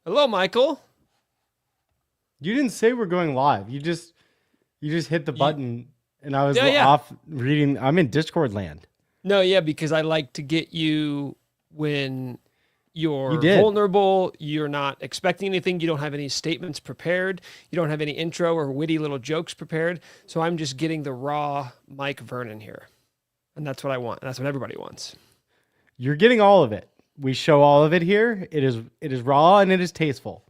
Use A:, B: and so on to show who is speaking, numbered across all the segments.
A: Hello, Michael.
B: You didn't say we're going live. You just hit the
A: You,
B: button and I was
A: yeah, yeah.
B: off reading. I'm in Discord land.
A: No, yeah, because I like to get you when
B: You
A: you're
B: did.
A: vulnerable, you're not expecting anything, you don't have any statements prepared, you don't have any intro or witty little jokes prepared. So I'm just getting the raw Mike Vernon here. And that's what I want. And that's what everybody wants.
B: You're getting all of it. We show all of it here. It is raw and it is tasteful.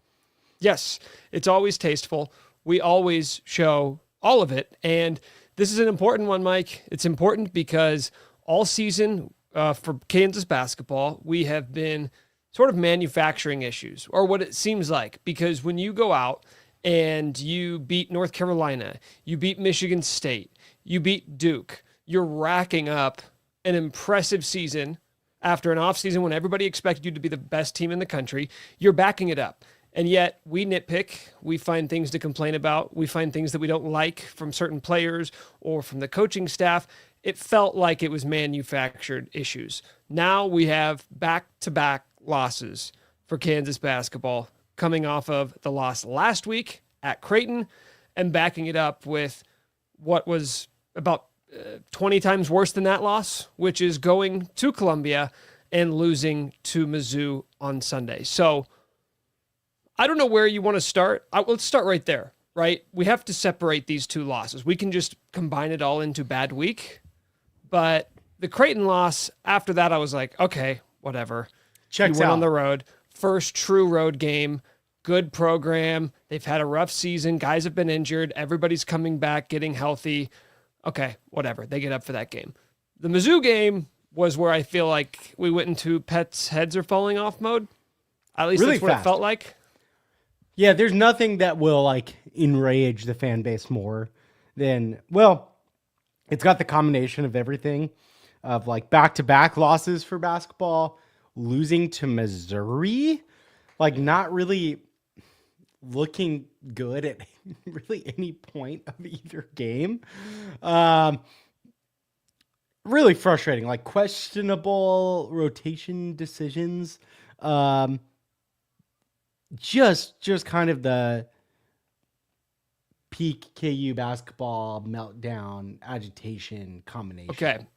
A: Yes, it's always tasteful. We always show all of it. And this is an important one, Mike. It's important because all season for Kansas basketball, we have been sort of manufacturing issues, or what it seems like. Because when you go out and you beat North Carolina, you beat Michigan State, you beat Duke, you're racking up an impressive season after an offseason when everybody expected you to be the best team in the country. You're backing it up. And yet we nitpick, we find things to complain about, we find things that we don't like from certain players or from the coaching staff. It felt like it was manufactured issues. Now we have back to back losses for Kansas basketball, coming off of the loss last week at Creighton and backing it up with what was about 20 times worse than that loss, which is going to Columbia and losing to Mizzou on Sunday. So I don't know where you want to start. Let's start right there, right? We have to separate these two losses. We can just combine it all into bad week. But the Creighton loss, after that, I was like, okay, whatever. You
B: Checks
A: went on the
B: out.
A: road. First true road game. Good program. They've had a rough season. Guys have been injured. Everybody's coming back, getting healthy. Okay, whatever. They get up for that game. The Mizzou game was where I feel like we went into pets' heads are falling off mode. At least
B: Really
A: that's what it felt
B: fast.
A: like.
B: Yeah, there's nothing that will like enrage the fan base more than it's got the combination of everything of like back-to-back losses for basketball, losing to Missouri, like not really looking good at really any point of either game. Um, really frustrating, like questionable rotation decisions. Um, just kind of the peak KU basketball meltdown agitation
A: Okay.
B: combination.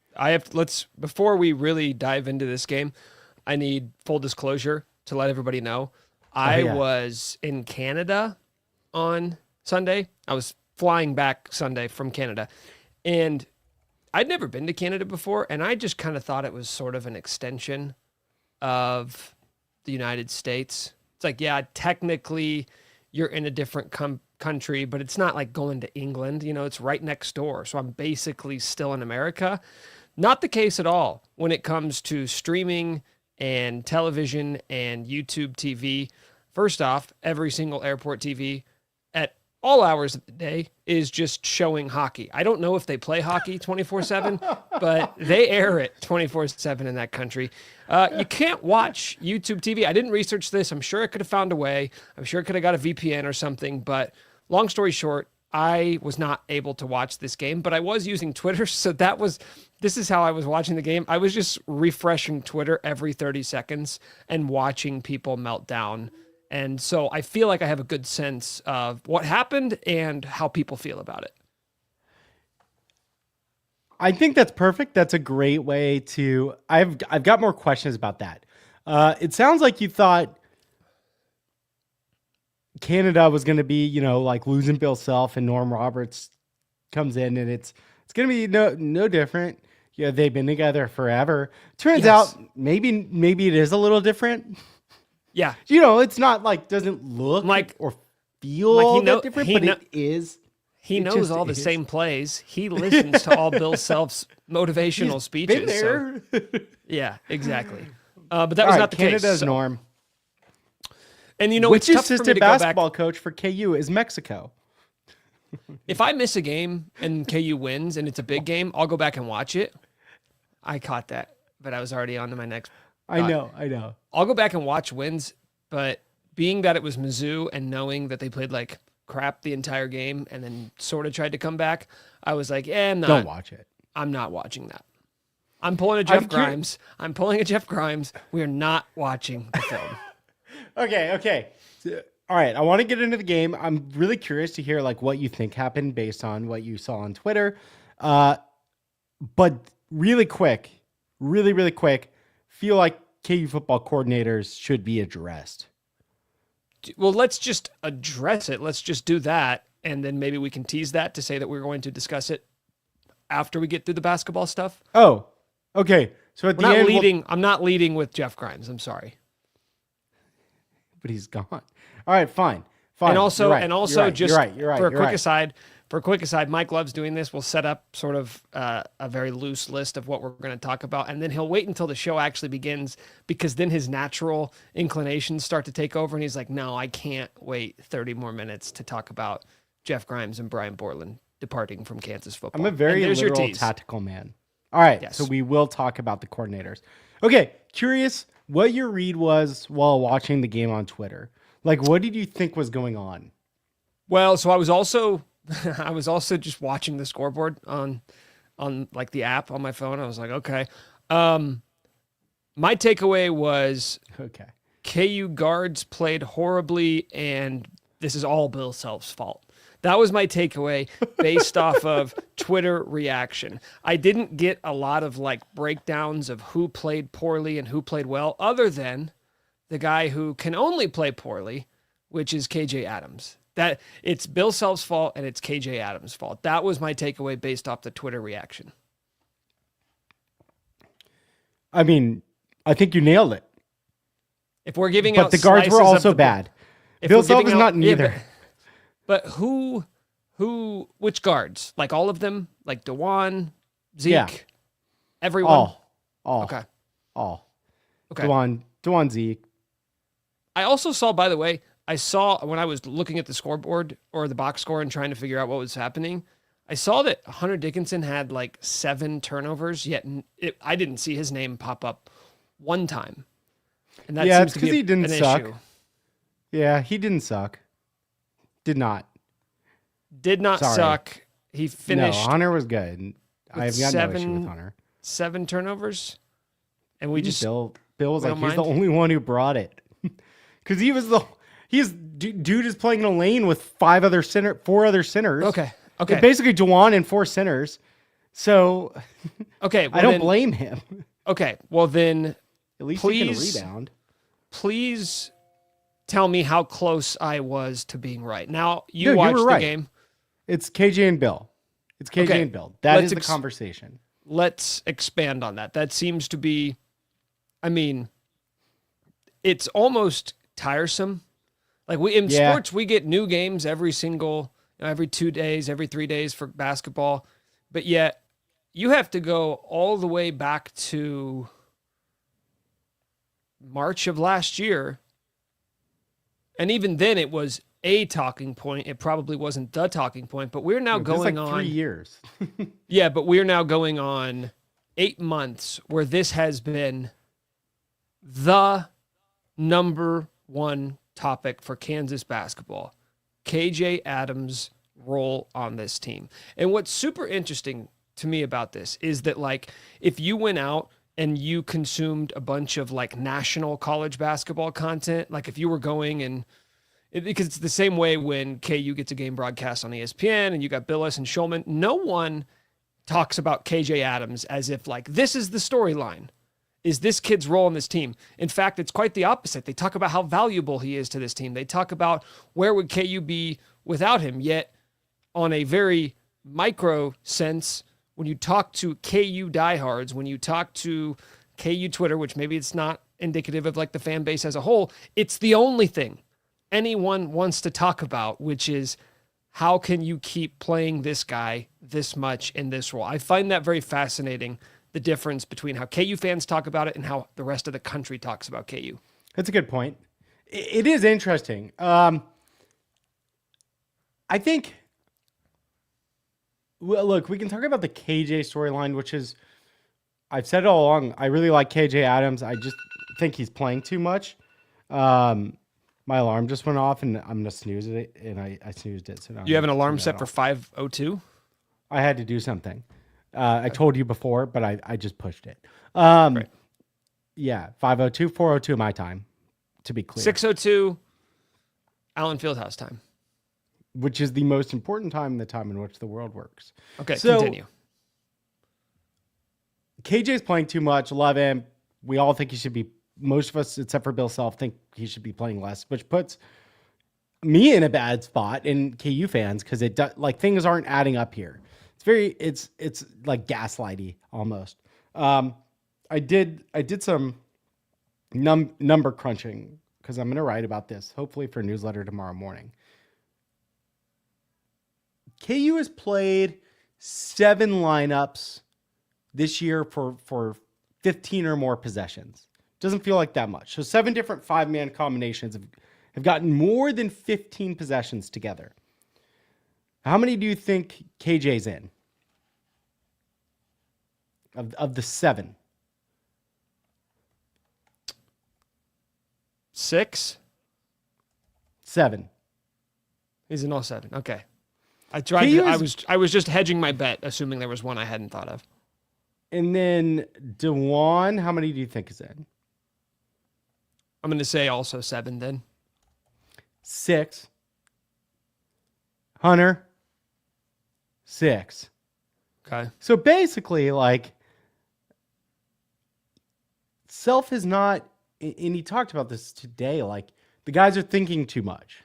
A: Let's before we really dive into this game, I need full disclosure to let everybody know.
B: Oh
A: I
B: yeah.
A: was in Canada on Sunday. I was flying back Sunday from Canada. And I'd never been to Canada before, and I just kind of thought it was sort of an extension of the United States. It's like, yeah, technically you're in a different country, but it's not like going to England. It's right next door. So I'm basically still in America. Not the case at all when it comes to streaming and television and YouTube TV. First off, every single airport TV at all hours of the day is just showing hockey. I don't know if they play hockey 24/7, but they air it 24/7 in that country. You can't watch YouTube TV. I didn't research this. I'm sure I could have found a way. I'm sure I could have got a VPN or something. But long story short, I was not able to watch this game, but I was using Twitter. So this is how I was watching the game. I was just refreshing Twitter every 30 seconds and watching people melt down. And so I feel like I have a good sense of what happened and how people feel about it.
B: I think that's perfect. That's a great way to. I've got more questions about that. It sounds like you thought Canada was going to be, like losing Bill Self and Norm Roberts comes in, and it's going to be no different. Yeah, they've been together forever. Turns out
A: Yes.
B: maybe it is a little different.
A: Yeah.
B: It's not like doesn't look
A: Like
B: or
A: like he
B: feel that
A: know
B: different,
A: he
B: but
A: know
B: it is.
A: he
B: It
A: knows
B: just
A: all the
B: is.
A: same plays. He listens to all Bill Self's motivational
B: He's been
A: speeches. So
B: there.
A: yeah, exactly. But that
B: All
A: was
B: right,
A: not the case.
B: Canada's
A: So,
B: Norm.
A: and
B: Which
A: it's tough for me
B: assistant
A: to go back.
B: basketball coach for KU is Mexico?
A: If I miss a game and KU wins and it's a big game, I'll go back and watch it. I caught that, but I was already on to my next
B: I
A: thought.
B: know, I know.
A: I'll go back and watch wins, but being that it was Mizzou and knowing that they played like crap the entire game and then sort of tried to come back, I was like,
B: Don't watch it.
A: I'm not watching that. I'm pulling a
B: I'm
A: Jeff Grimes. I'm pulling a Jeff Grimes. We are not watching the film.
B: Okay. All right, I want to get into the game. I'm really curious to hear like what you think happened based on what you saw on Twitter. But really quick, really quick, feel like KU football coordinators should be addressed.
A: Well, let's just address it. Let's just do that. And then maybe we can tease that to say that we're going to discuss it after we get through the basketball stuff.
B: Oh, okay. So at the end,
A: I'm not leading with Jeff Grimes. I'm sorry.
B: But he's gone. All right, fine.
A: And also,
B: you're right.
A: For a quick aside, Mike loves doing this. We'll set up sort of a very loose list of what we're going to talk about, and then he'll wait until the show actually begins, because then his natural inclinations start to take over, and he's like, no, I can't wait 30 more minutes to talk about Jeff Grimes and Brian Borland departing from Kansas football.
B: I'm a very literal tactical man. All right, yes. So we will talk about the coordinators. Okay, curious what your read was while watching the game on Twitter. Like, what did you think was going on?
A: Well, so I was also just watching the scoreboard on like the app on my phone. I was like, okay. My takeaway was,
B: okay,
A: KU guards played horribly, and this is all Bill Self's fault. That was my takeaway based off of Twitter reaction. I didn't get a lot of like breakdowns of who played poorly and who played well, other than the guy who can only play poorly, which is KJ Adams. That it's Bill Self's fault and it's KJ Adams' fault. That was my takeaway based off the Twitter reaction.
B: I mean, I think you nailed it.
A: If we're giving
B: but
A: out
B: the guards were also bad. Bill Self is not neither.
A: Yeah, but which guards? Like all of them? Like DeJuan, Zeke,
B: yeah.
A: Everyone?
B: All.
A: Okay.
B: All.
A: Okay.
B: DeJuan, Zeke.
A: I also saw, by the way, when I was looking at the scoreboard or the box score and trying to figure out what was happening, I saw that Hunter Dickinson had like 7 turnovers, yet I didn't see his name pop up one time. And that seems to be
B: he didn't
A: an
B: suck.
A: issue.
B: Yeah, he didn't suck. Did not
A: suck. He finished.
B: No, Hunter was good. I've got no issue with Hunter.
A: 7 turnovers, and we just
B: Bill was like, he's the only one who brought it, because dude is playing in a lane with 4 other centers.
A: Okay.
B: And basically DeJuan and 4 centers. So
A: okay, well,
B: I don't blame him.
A: Okay, well then,
B: at least he can rebound.
A: Please tell me how close I was to being right. Now, you watched the game.
B: It's KJ and Bill. It's KJ and Bill. That is the conversation.
A: Let's expand on that. That seems to be, I mean, it's almost tiresome. Like in sports, we get new games every 2 days, every 3 days for basketball. But yet you have to go all the way back to March of last year. And even then it was a talking point. It probably wasn't the talking point, but we're now going on
B: 3 years.
A: Yeah, but we're now going on 8 months where this has been the number one topic for Kansas basketball. KJ Adams' role on this team. And what's super interesting to me about this is that, like, if you went out and you consumed a bunch of like national college basketball content, like if you were going and because it's the same way when KU gets a game broadcast on ESPN and you got Billis and Schulman, no one talks about KJ Adams as if like this is the storyline, is this kid's role in this team. In fact, it's quite the opposite. They talk about how valuable he is to this team. They talk about where would KU be without him, yet on a very micro sense, when you talk to KU diehards, when you talk to KU Twitter, which maybe it's not indicative of like the fan base as a whole, it's the only thing anyone wants to talk about, which is how can you keep playing this guy this much in this role? I find that very fascinating, the difference between how KU fans talk about it and how the rest of the country talks about KU.
B: That's a good point. It is interesting. I think, well, look, we can talk about the KJ storyline, which is, I've said it all along, I really like KJ Adams. I just think he's playing too much. My alarm just went off, and I'm going to snooze it, and I snoozed it. So now
A: you have an alarm set for 5:02?
B: I had to do something. I told you before, but I just pushed it. Right. Yeah, 5:02, 4:02 my time. to be clear.
A: 6:02 Allen Fieldhouse time.
B: Which is the most important time, the time in which the world works.
A: Okay,
B: so,
A: continue.
B: KJ's playing too much. Love him. We all think he should be, most of us, except for Bill Self, think he should be playing less, which puts me in a bad spot in KU fans because it does, like, things aren't adding up here. It's like gaslighty almost. I did some number crunching because I'm going to write about this, hopefully for a newsletter tomorrow morning. KU has played 7 lineups this year for 15 or more possessions. Doesn't feel like that much. So 7 different 5-man combinations have gotten more than 15 possessions together. How many do you think KJ's in? Of the 7?
A: 6?
B: 7.
A: He's in all 7. Okay. I was just hedging my bet, assuming there was one I hadn't thought of.
B: And then DeJuan, how many do you think is in?
A: I'm going to say also 7 then.
B: 6. Hunter, 6.
A: Okay.
B: So basically, like, Self is not, and he talked about this today, like, the guys are thinking too much.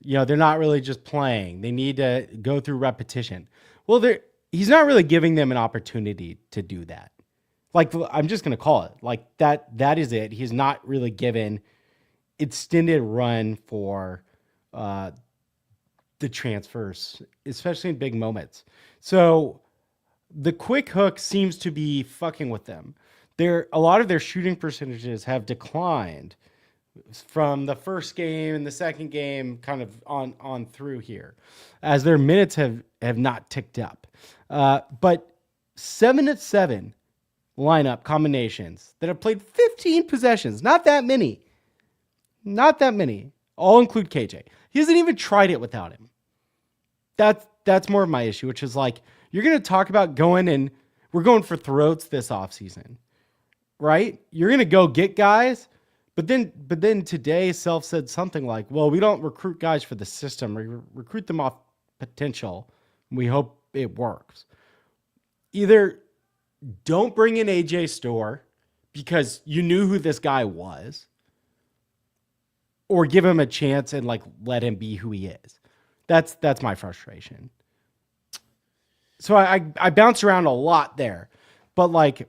B: You know, they're not really just playing. They need to go through repetition. Well, he's not really giving them an opportunity to do that. Like, I'm just going to call it. Like, that is it. He's not really given extended run for the transfers, especially in big moments. So the quick hook seems to be fucking with them. A lot of their shooting percentages have declined from the first game and the second game, kind of on through here, as their minutes have not ticked up. But 7-7 lineup combinations that have played 15 possessions, not that many, all include KJ. He hasn't even tried it without him. That's more of my issue, which is like, you're going to talk about we're going for throats this offseason, right? You're going to go get guys. But then today, Self said something like, well, we don't recruit guys for the system. We recruit them off potential. We hope it works. Either don't bring in AJ Storr because you knew who this guy was, or give him a chance and, like, let him be who he is. That's my frustration. So I bounce around a lot there. But, like,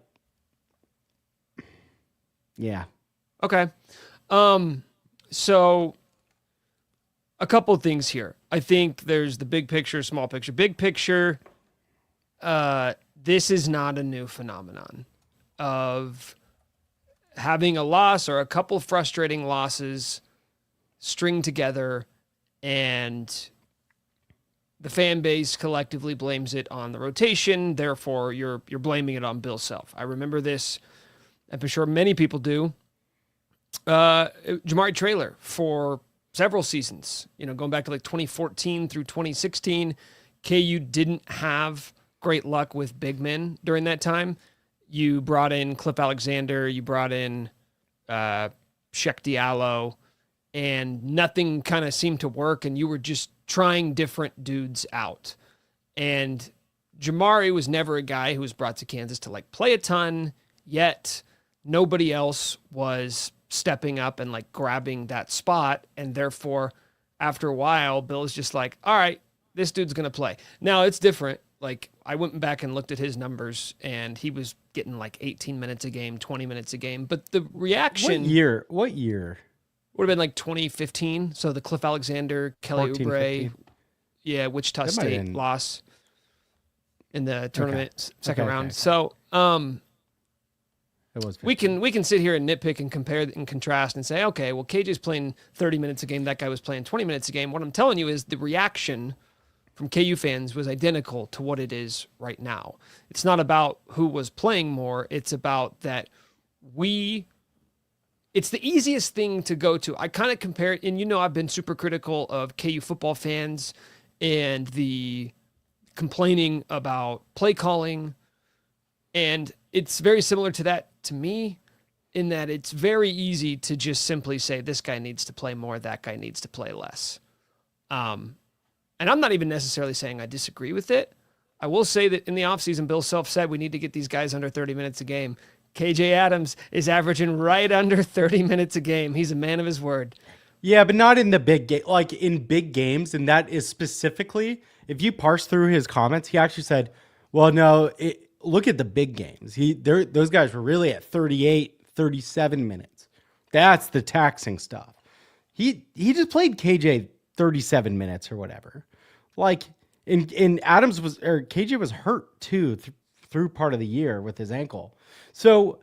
B: yeah.
A: Okay. So a couple of things here. I think there's the big picture, small picture. Big picture, this is not a new phenomenon of having a loss or a couple frustrating losses string together, and the fan base collectively blames it on the rotation. Therefore, you're blaming it on Bill Self. I remember this, and for sure many people do. Jamari Traylor for several seasons, going back to like 2014 through 2016, KU didn't have great luck with big men during that time. You brought in Cliff Alexander, you brought in Sheck Diallo, and nothing kind of seemed to work, and you were just trying different dudes out. And Jamari was never a guy who was brought to Kansas to like play a ton, yet nobody else was stepping up and like grabbing that spot. And therefore, after a while, Bill's just like, all right, this dude's going to play. Now it's different. Like, I went back and looked at his numbers, and he was getting like 18 minutes a game, 20 minutes a game. But the reaction...
B: What year?
A: Would have been like 2015. So the Cliff Alexander, Kelly
B: 14,
A: Oubre,
B: 15.
A: Yeah, Wichita State loss in the tournament second round.
B: Okay.
A: So
B: It was
A: 15. we can sit here and nitpick and compare and contrast and say, okay, well, KJ's playing 30 minutes a game. That guy was playing 20 minutes a game. What I'm telling you is the reaction from KU fans was identical to what it is right now. It's not about who was playing more. It's about that it's the easiest thing to go to. I kind of compare it, and I've been super critical of KU football fans and the complaining about play calling, and it's very similar to that to me. in that it's very easy to just simply say this guy needs to play more, that guy needs to play less. And I'm not even necessarily saying I disagree with it. I will say that in the offseason, Bill Self said we need to get these guys under 30 minutes a game. KJ Adams is averaging right under 30 minutes a game. He's a man of his word.
B: Yeah, but not in the big game, like in big games. And that is specifically, if you parse through his comments, he actually said, well, no, look at the big games. Those guys were really at 38, 37 minutes. That's the taxing stuff. He just played KJ 37 minutes or whatever. Like, in Adams KJ was hurt too through part of the year with his ankle. So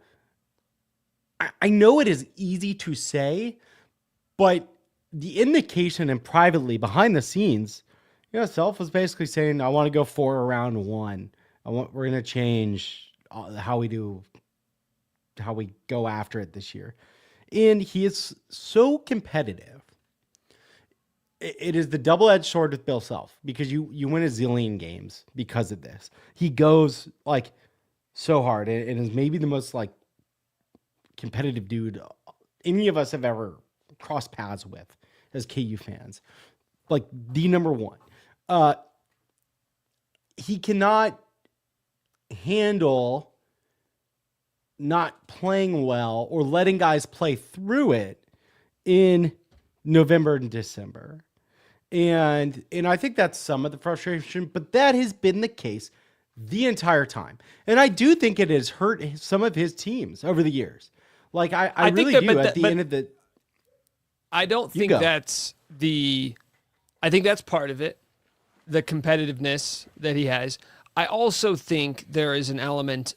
B: I know it is easy to say, but the indication and privately behind the scenes, Self was basically saying, I want to go 4 around 1. We're going to change how we go after it this year. And he is so competitive. It is the double-edged sword with Bill Self, because you win a zillion games because of this. He goes like so hard and is maybe the most like competitive dude any of us have ever crossed paths with as KU fans. Like the number one. He cannot handle not playing well or letting guys play through it in November and December. And I think that's some of the frustration, but that has been the case the entire time. And I do think it has hurt some of his teams over the years. Like I really do at the end of the...
A: I don't think that's I think that's part of it, the competitiveness that he has. I also think there is an element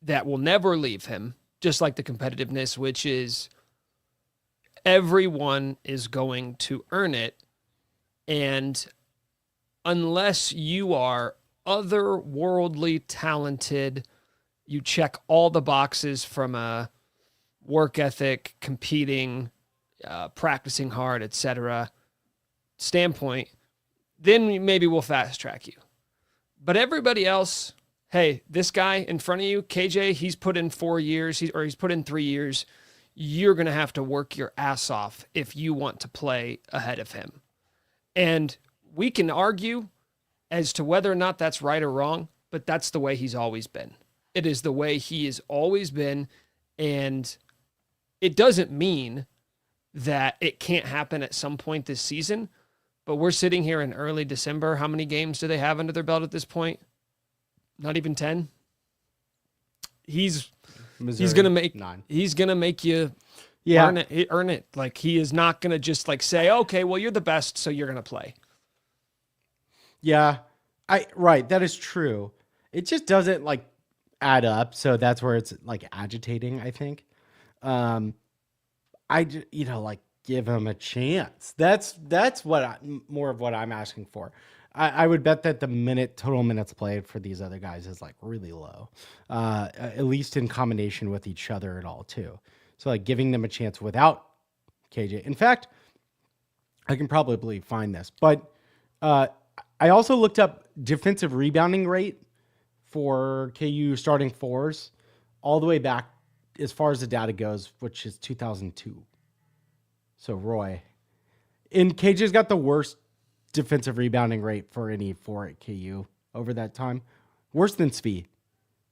A: that will never leave him, just like the competitiveness, which is everyone is going to earn it. And unless you are otherworldly talented, you check all the boxes from a work ethic, competing, practicing hard, etc. standpoint, then maybe we'll fast track you. But everybody else, hey, this guy in front of you, KJ, he's put in 4 years, he's put in 3 years. You're going to have to work your ass off if you want to play ahead of him. And we can argue as to whether or not that's right or wrong, but that's the way he's always been. It is the way he has always been, and it doesn't mean that it can't happen at some point this season, but we're sitting here in early December. How many games do they have under their belt at this point? Not even 10. He's going to make 9. He's going to make you earn it. Like, he is not going to just like say, okay, well, you're the best, so you're going to play.
B: Yeah, right. That is true. It just doesn't like add up. So that's where it's like agitating, I think. Give him a chance. That's more of what I'm asking for. I would bet that the total minutes played for these other guys is like really low, at least in combination with each other at all too. So like giving them a chance without KJ. In fact, I can probably find this, but I also looked up defensive rebounding rate for KU starting fours all the way back as far as the data goes, which is 2002. So Roy. And KJ's got the worst defensive rebounding rate for any four at KU over that time. Worse than Svi.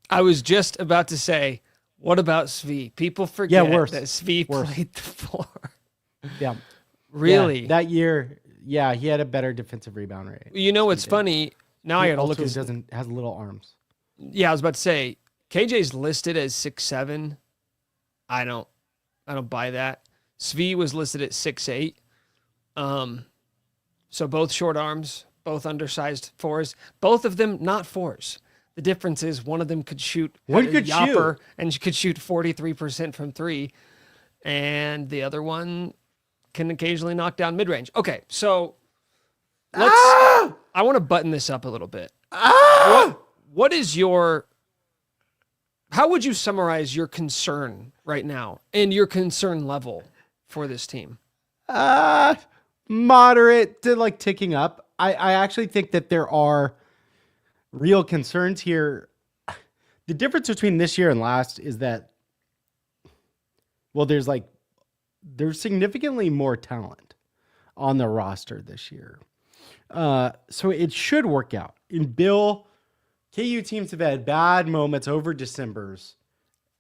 A: I was just about to say, what about Svi? People forget that Svi played the four.
B: Yeah.
A: Really?
B: Yeah, that year, yeah, he had a better defensive rebound rate.
A: You know what's funny? Now I got to look at
B: has little arms.
A: Yeah, I was about to say, KJ's listed as 6'7". I don't buy that. Svi was listed at 6'8". So both short arms, both undersized fours, both of them not fours. The difference is one of them could shoot and could shoot 43% from three, and the other one can occasionally knock down mid-range. Okay, so I want to button this up a little bit. What is how would you summarize your concern right now and your concern level for this team?
B: Moderate to like ticking up. I actually think that there are real concerns here. The difference between this year and last is that Well, there's significantly more talent on the roster this year. So it should work out. In Bill, KU teams have had bad moments over December's,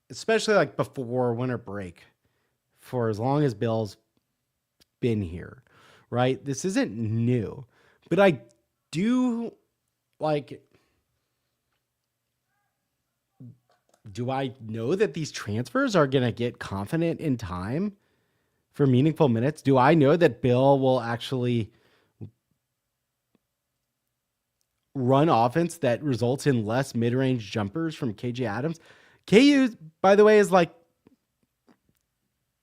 B: especially like before winter break, for as long as Bill's been here, right? This isn't new, but I do like. Do I know that these transfers are going to get confident in time for meaningful minutes? Do I know that Bill will actually run offense that results in less mid-range jumpers from KJ Adams? KU, by the way, is like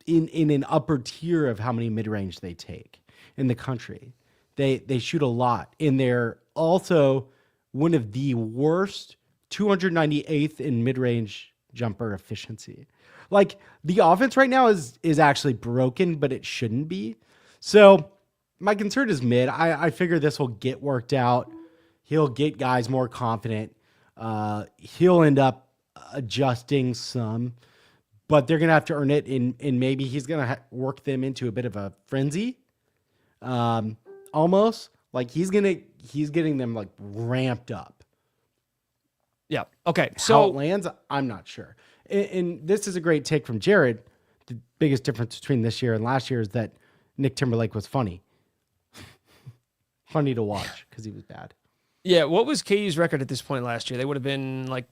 B: in an upper tier of how many mid-range they take in the country. They shoot a lot, and they're also one of the worst 298th in mid-range jumper efficiency. Like, the offense right now is actually broken, but it shouldn't be. So my concern is mid. I figure this will get worked out. He'll get guys more confident. He'll end up adjusting some, but they're going to have to earn it, and maybe he's going to work them into a bit of a frenzy. Almost like he's getting them like ramped up.
A: Yeah. Okay.
B: How
A: So
B: it lands, I'm not sure. And this is a great take from Jared. The biggest difference between this year and last year is that Nick Timberlake was funny. Funny to watch because he was bad.
A: yeah, what was KU's record at this point last year? They would have been like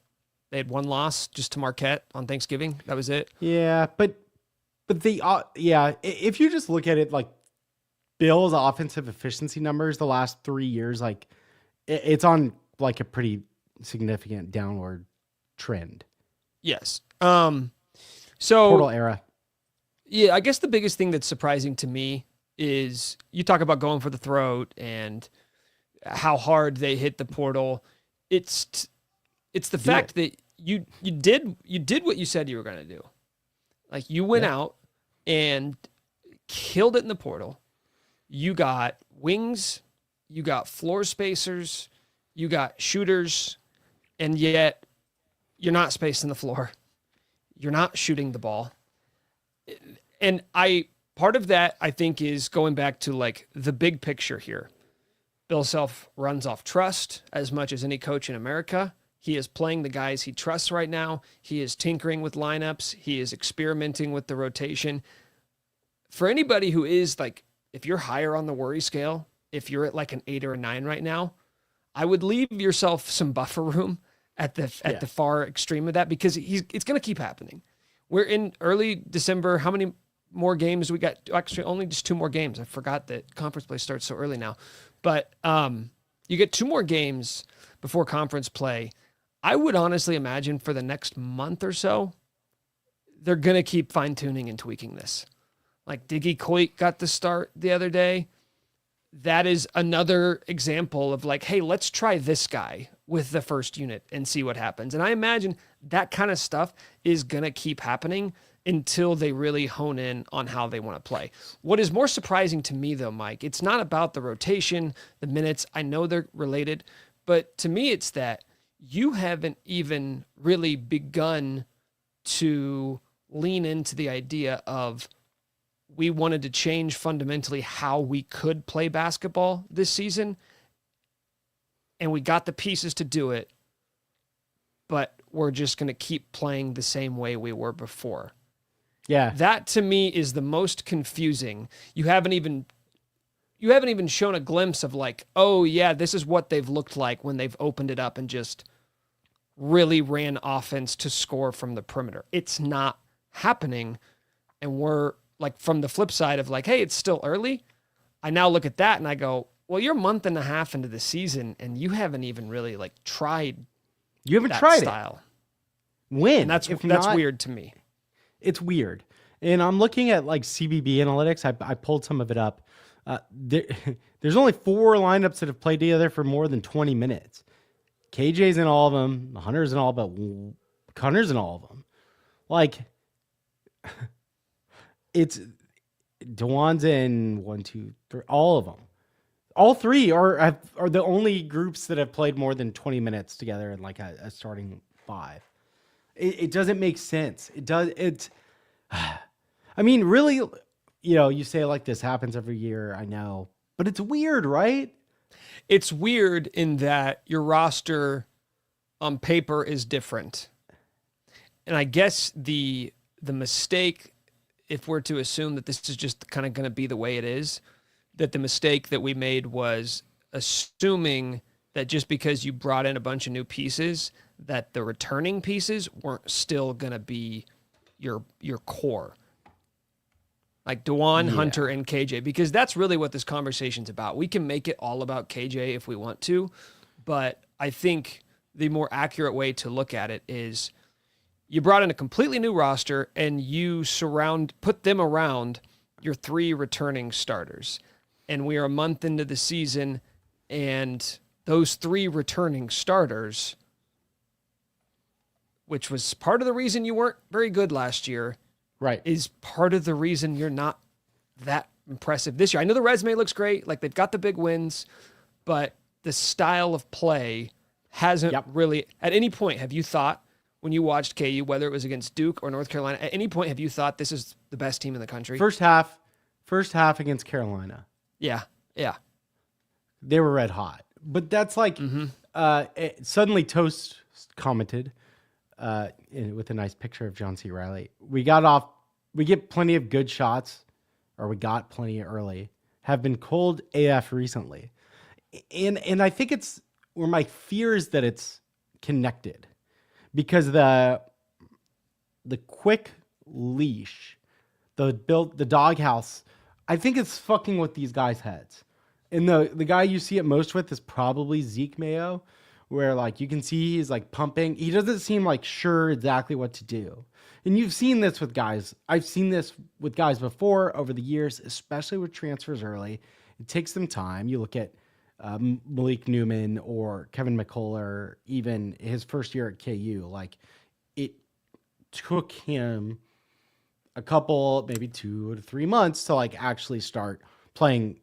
A: they had one loss just to Marquette on Thanksgiving. That was it.
B: Yeah, but the if you just look at it like Bill's offensive efficiency numbers the last 3 years, like it's on like a pretty significant downward trend.
A: Yes.
B: Portal era.
A: Yeah, I guess the biggest thing that's surprising to me is you talk about going for the throat and how hard they hit the portal. It's the fact that you did what you said you were going to do. Like, you went out and killed it in the portal. You got wings, you got floor spacers, you got shooters, and yet you're not spacing the floor. You're not shooting the ball. And part of that, I think, is going back to like the big picture here. Bill Self runs off trust as much as any coach in America. He is playing the guys he trusts right now. He is tinkering with lineups. He is experimenting with the rotation. For anybody who is like, if you're higher on the worry scale, if you're at like an 8 or a 9 right now, I would leave yourself some buffer room at the far extreme of that, because it's going to keep happening. We're in early December. How many more games we got? Actually, only just 2 more games. I forgot that conference play starts so early now. But you get 2 more games before conference play. I would honestly imagine for the next month or so, they're going to keep fine-tuning and tweaking this. Like Diggy Coit got the start the other day. That is another example of like, hey, let's try this guy with the first unit and see what happens. And I imagine that kind of stuff is going to keep happening until they really hone in on how they want to play. What is more surprising to me, though, Mike, it's not about the rotation, the minutes. I know they're related, but to me, it's that you haven't even really begun to lean into the idea of we wanted to change fundamentally how we could play basketball this season, and we got the pieces to do it, but we're just going to keep playing the same way we were before.
B: Yeah.
A: That to me is the most confusing. You haven't even shown a glimpse of like, oh yeah, this is what they've looked like when they've opened it up and just really ran offense to score from the perimeter. It's not happening. And we're like, from the flip side of like, hey, it's still early. I now look at that and I go, well, you're a month and a half into the season and you haven't even really like tried.
B: You haven't tried
A: style.
B: When?
A: And that's weird to me.
B: It's weird. And I'm looking at like CBB analytics. I pulled some of it up. There's only 4 lineups that have played together for more than 20 minutes. KJ's in all of them. Hunter's in all, but Hunter's in all of them. Like, it's Dewan's in 1, 2, 3, all of them. All 3 are the only groups that have played more than 20 minutes together in like a starting 5. It doesn't make sense. It does. I mean, really, you say like this happens every year. I know, but it's weird, right?
A: It's weird in that your roster on paper is different. And I guess the mistake, if we're to assume that this is just kind of going to be the way it is, that the mistake that we made was assuming that just because you brought in a bunch of new pieces, that the returning pieces weren't still going to be your core. Like Dewan, Hunter, and KJ, because that's really what this conversation's about. We can make it all about KJ if we want to, but I think the more accurate way to look at it is you brought in a completely new roster and you put them around your 3 returning starters. And we are a month into the season, and those 3 returning starters, which was part of the reason you weren't very good last year,
B: right,
A: is part of the reason you're not that impressive this year. I know the resume looks great, like they've got the big wins, but the style of play hasn't really, at any point, have you thought, when you watched KU, whether it was against Duke or North Carolina, at any point have you thought this is the best team in the country?
B: First half against Carolina.
A: Yeah.
B: They were red hot. But that's like, suddenly Toast commented with a nice picture of John C. Riley. We get plenty of good shots, or we got plenty early, have been cold AF recently. And I think it's where my fear is that it's connected. Because the quick leash, the doghouse, I think it's fucking with these guys' heads. And the guy you see it most with is probably Zeke Mayo, where like you can see he's like pumping. He doesn't seem like sure exactly what to do. And you've seen this with guys. I've seen this with guys before over the years, especially with transfers early. It takes them time. You look at Malik Newman or Kevin McCullough, even his first year at KU, like it took him a couple, maybe 2 to 3 months to like actually start playing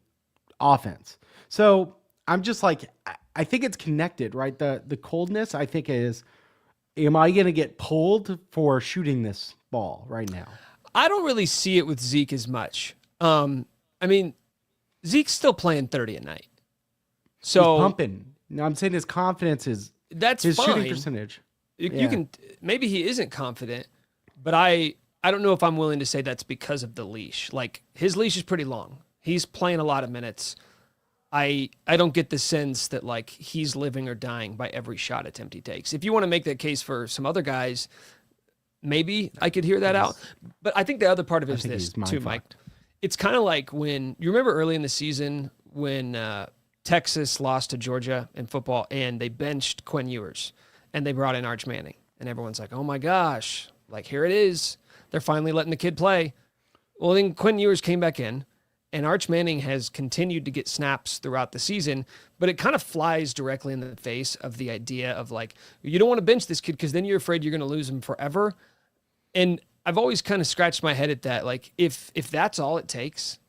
B: offense. So I'm just like, I think it's connected, right? The coldness, I think, is, am I going to get pulled for shooting this ball right now?
A: I don't really see it with Zeke as much. I mean, Zeke's still playing 30 a night. So
B: he's pumping. No, I'm saying his confidence is his
A: fine.
B: shooting percentage.
A: You can, maybe he isn't confident, but I don't know if I'm willing to say that's because of the leash. Like his leash is pretty long. He's playing a lot of minutes. I don't get the sense that like he's living or dying by every shot attempt he takes. If you want to make that case for some other guys, maybe I could hear that out. But I think the other part of it is this too, Mike. It's kind of like when you remember early in the season when Texas lost to Georgia in football and they benched Quinn Ewers and they brought in Arch Manning. And everyone's like, oh my gosh, like here it is. They're finally letting the kid play. Well, then Quinn Ewers came back in and Arch Manning has continued to get snaps throughout the season, but it kind of flies directly in the face of the idea of like, you don't want to bench this kid because then you're afraid you're going to lose him forever. And I've always kind of scratched my head at that. Like if that's all it takes,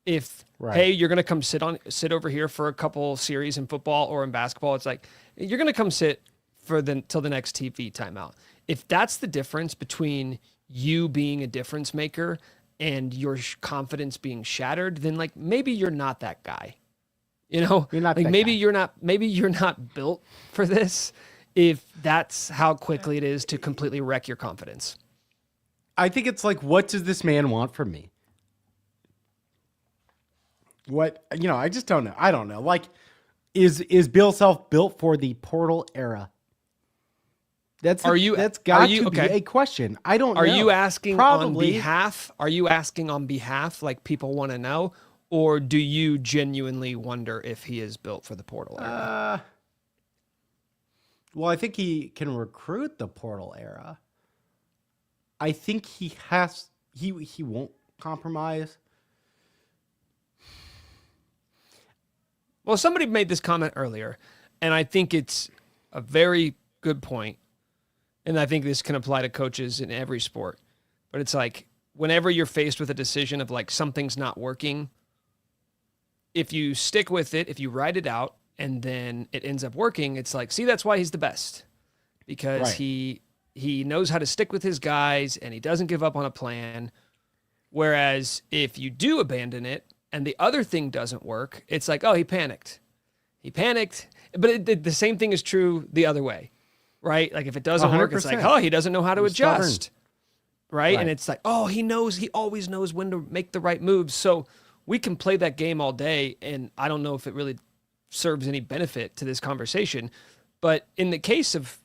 A: if, hey, you're going to come sit over here for a couple series in football or in basketball, it's like, you're going to come sit till the next TV timeout. If that's the difference between you being a difference maker and your confidence being shattered, then like maybe you're not that guy. You know,
B: you're not
A: like
B: that
A: maybe
B: guy.
A: maybe you're not built for this if that's how quickly it is to completely wreck your confidence.
B: I think it's like, what does this man want from me? What, I just don't know. I don't know. Like, is Bill Self built for the portal era? That's got to be a question. I don't know.
A: Are you asking
B: Probably.
A: on behalf? Are you asking on behalf, like people want to know, or do you genuinely wonder if he is built for the portal era?
B: Well, I think he can recruit the portal era. I think he has. He won't compromise.
A: Well, somebody made this comment earlier, and I think it's a very good point. And I think this can apply to coaches in every sport. But it's like, whenever you're faced with a decision of like something's not working, if you stick with it, if you write it out, and then it ends up working, it's like, see, that's why he's the best. Because he knows how to stick with his guys, and he doesn't give up on a plan. Whereas if you do abandon it and the other thing doesn't work, it's like, oh, he panicked. He panicked. But the same thing is true the other way, right? Like if it doesn't work, it's like,
B: 100%.
A: oh, he doesn't know how to
B: He's stubborn.
A: adjust, right? And
B: Right.
A: it's like, oh, he always knows when to make the right moves. So we can play that game all day, and I don't know if it really serves any benefit to this conversation. But in the case of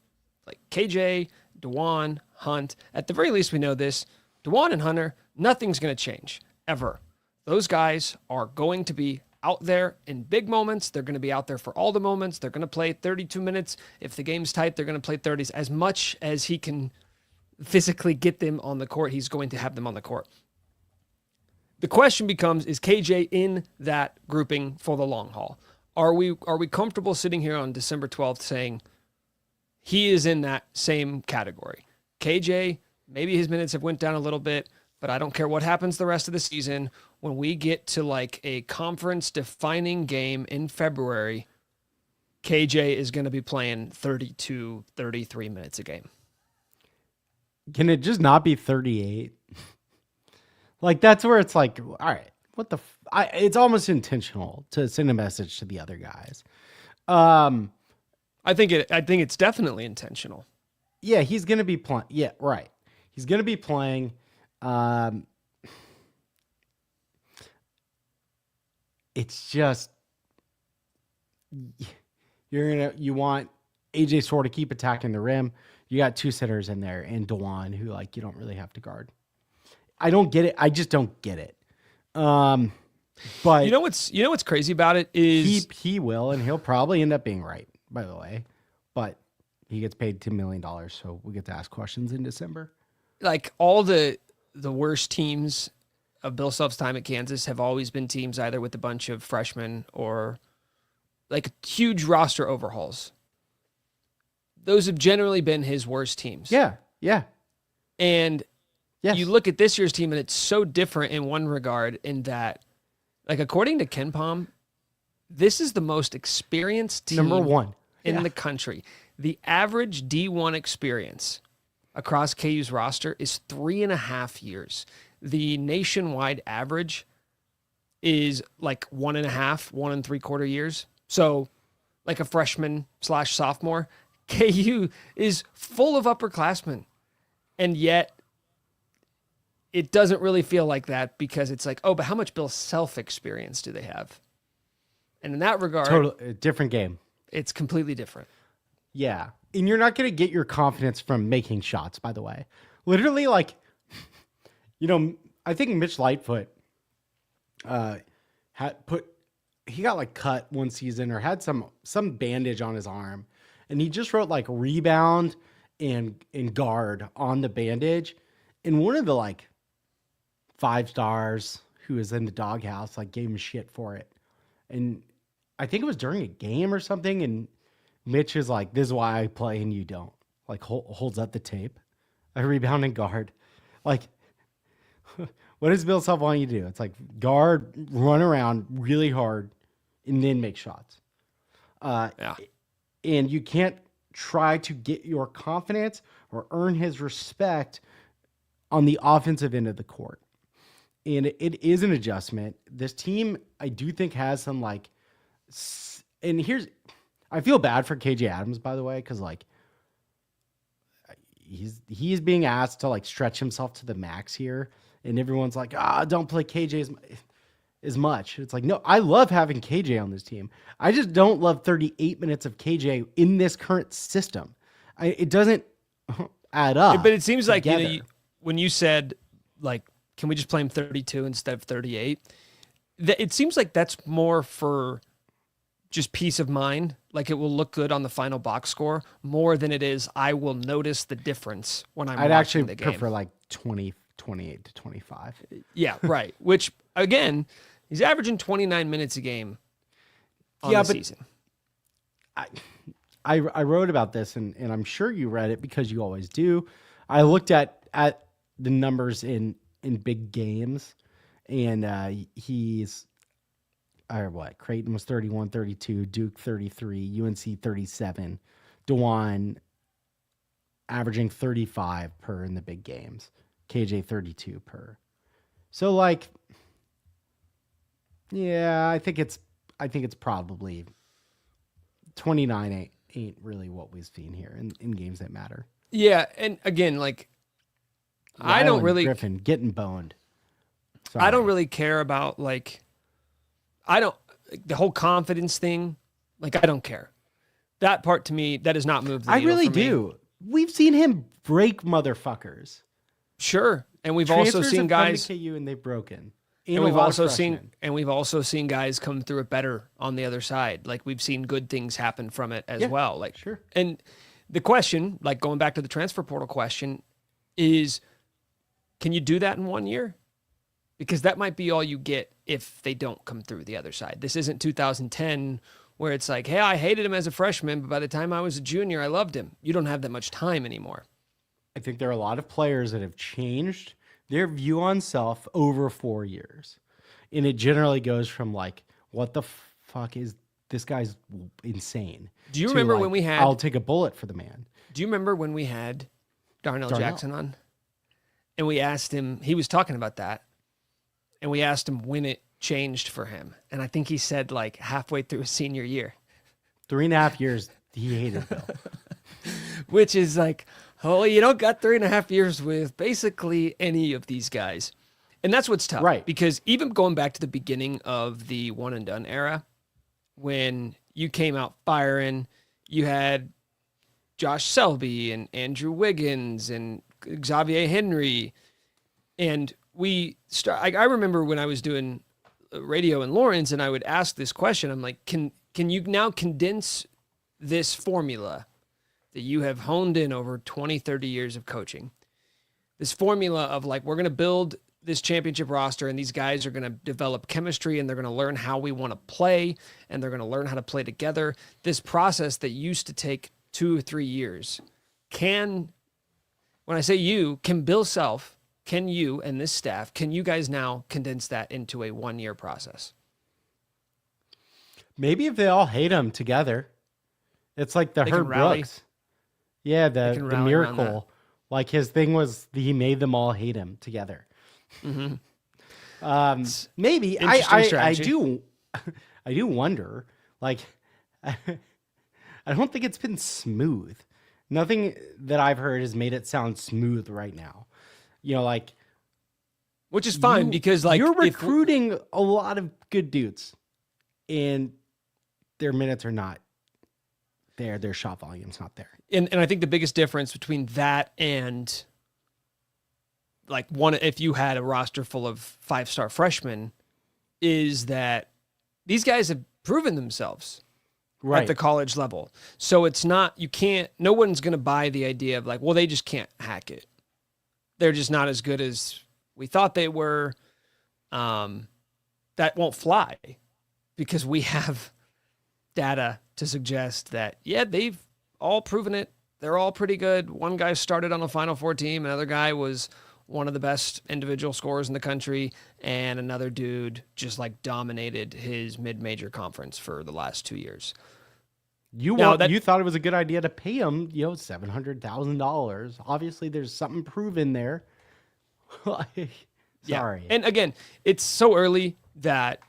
A: like KJ, Dewan, Hunt, at the very least we know this, Dewan and Hunter, nothing's going to change ever. Those guys are going to be out there in big moments. They're going to be out there for all the moments. They're going to play 32 minutes. If the game's tight, they're going to play 30s. As much as he can physically get them on the court, he's going to have them on the court. The question becomes, is KJ in that grouping for the long haul? Are we comfortable sitting here on December 12th saying he is in that same category? KJ, maybe his minutes have went down a little bit, but I don't care what happens the rest of the season. When we get to like a conference defining game in February, KJ is going to be playing 32, 33 minutes a game.
B: Can it just not be 38? Like, that's where it's like, all right, what the it's almost intentional to send a message to the other guys.
A: I think it's definitely intentional.
B: Yeah, he's going to be playing. Yeah, right. He's going to be playing. It's just you want AJ Sore to keep attacking the rim. You got two sitters in there and Dewan, who like you don't really have to guard. I don't get it. I just don't get it. But
A: you know what's crazy about it is
B: he will, and he'll probably end up being right, by the way. But he gets paid $2 million, so we get to ask questions in December.
A: like all the worst teams of Bill Self's time at Kansas have always been teams either with a bunch of freshmen or like huge roster overhauls. Those have generally been his worst teams.
B: Yeah, yeah.
A: And
B: Yes.
A: you look at this year's team and it's so different in one regard in that, like according to Ken Pom, this is the most experienced team
B: Number one
A: in the country. The average D1 experience across KU's roster is 3.5 years. The nationwide average is like 1.5, 1.75 years. So like a freshman / sophomore, KU is full of upperclassmen. And yet it doesn't really feel like that because it's like, oh, but how much Bill Self experience do they have? And in that regard,
B: Totally different game.
A: it's completely different.
B: Yeah. And you're not going to get your confidence from making shots, by the way. Literally, like, I think Mitch Lightfoot he got like cut one season or had some bandage on his arm. And he just wrote like rebound and guard on the bandage. And one of the like 5 stars who was in the doghouse like gave him shit for it. And I think it was during a game or something. And Mitch is like, this is why I play and you don't. Like holds up the tape. A rebound and guard. Like, what does Bill Self want you to do? It's like guard, run around really hard, and then make shots.
A: Yeah.
B: And you can't try to get your confidence or earn his respect on the offensive end of the court. And it is an adjustment. This team, I do think, has some like, and I feel bad for KJ Adams, by the way, because like he's being asked to like stretch himself to the max here, and everyone's like, don't play KJ as much. It's like, no, I love having KJ on this team. I just don't love 38 minutes of KJ in this current system. It doesn't add up.
A: But it seems like,
B: together.
A: when you said, like, can we just play him 32 instead of 38? It seems like that's more for just peace of mind. Like it will look good on the final box score more than it is I will notice the difference when I'm
B: I'd
A: watching
B: actually
A: the game.
B: prefer like 28 to 25.
A: Yeah, right. Which, again, he's averaging 29 minutes a game on the season.
B: I wrote about this, and I'm sure you read it because you always do. I looked at the numbers in big games, and he's, Creighton was 31, 32, Duke 33, UNC 37, Dewan averaging 35 per in the big games, KJ 32 per. So like, yeah, I think it's probably 29 ain't really what we've seen here in games that matter.
A: Yeah, and again, like I don't
B: Ryland
A: really
B: Griffin getting boned.
A: I don't
B: Sorry.
A: really care about like I don't the whole confidence thing. Like I don't care. That part to me that does not move the
B: I
A: needle
B: really
A: for me.
B: do. We've seen him break motherfuckers.
A: Sure, and we've also
B: Transfers
A: seen
B: have come to
A: guys
B: KU and they've broken.
A: and
B: A
A: we've
B: lot of
A: also seen
B: freshmen.
A: guys come through it better on the other side. Like we've seen good things happen from it as
B: Yeah,
A: well. Like
B: sure.
A: and the question, like going back to the transfer portal question, is can you do that in 1 year? Because that might be all you get if they don't come through the other side. This isn't 2010 where it's like, hey, I hated him as a freshman, but by the time I was a junior, I loved him. You don't have that much time anymore.
B: I think there are a lot of players that have changed their view on self over 4 years. And it generally goes from like, what the fuck is this guy's insane?
A: Do you
B: to
A: remember
B: like,
A: when we had
B: I'll take a bullet for the man.
A: Do you remember when we had Darnell
B: Darnell.
A: Jackson on? And we asked him, he was talking about that. And we asked him when it changed for him. And I think he said like halfway through his senior year,
B: 3.5 years, he hated Bill.
A: which is like, oh, you don't got 3.5 years with basically any of these guys. And that's what's tough.
B: Right.
A: Because even going back to the beginning of the one and done era, when you came out firing, you had Josh Selby and Andrew Wiggins and Xavier Henry. And I remember when I was doing radio in Lawrence and I would ask this question, I'm like, can you now condense this formula that you have honed in over 20, 30 years of coaching? This formula of like, we're going to build this championship roster and these guys are going to develop chemistry and they're going to learn how we want to play and they're going to learn how to play together. This process that used to take 2 or 3 years when I say you, can Bill Self, can you and this staff, can you guys now condense that into a 1-year process?
B: Maybe if they all hate him together. It's like the
A: They can
B: Herb
A: rally.
B: Brooks. Yeah,
A: They can
B: the
A: rally around
B: miracle. Like his thing was he made them all hate him together. Maybe
A: Interesting
B: I
A: strategy.
B: do I do wonder. Like I don't think it's been smooth. Nothing that I've heard has made it sound smooth right now. You know, like
A: Which is fine because like
B: you're
A: if-
B: recruiting a lot of good dudes, and their minutes are not there. Their shot volume's not there.
A: and I think the biggest difference between that and like if you had a roster full of 5-star freshmen is that these guys have proven themselves
B: Right.
A: at the college level. So it's not, no one's going to buy the idea of like, well, they just can't hack it. They're just not as good as we thought they were. That won't fly because we have data to suggest that, yeah, they've all proven it. They're all pretty good. One guy started on a Final Four team. Another guy was one of the best individual scorers in the country. And another dude just like dominated his mid-major conference for the last 2 years.
B: You thought it was a good idea to pay him, $700,000. Obviously, there's something proven there. Sorry.
A: Yeah. And again, it's so early that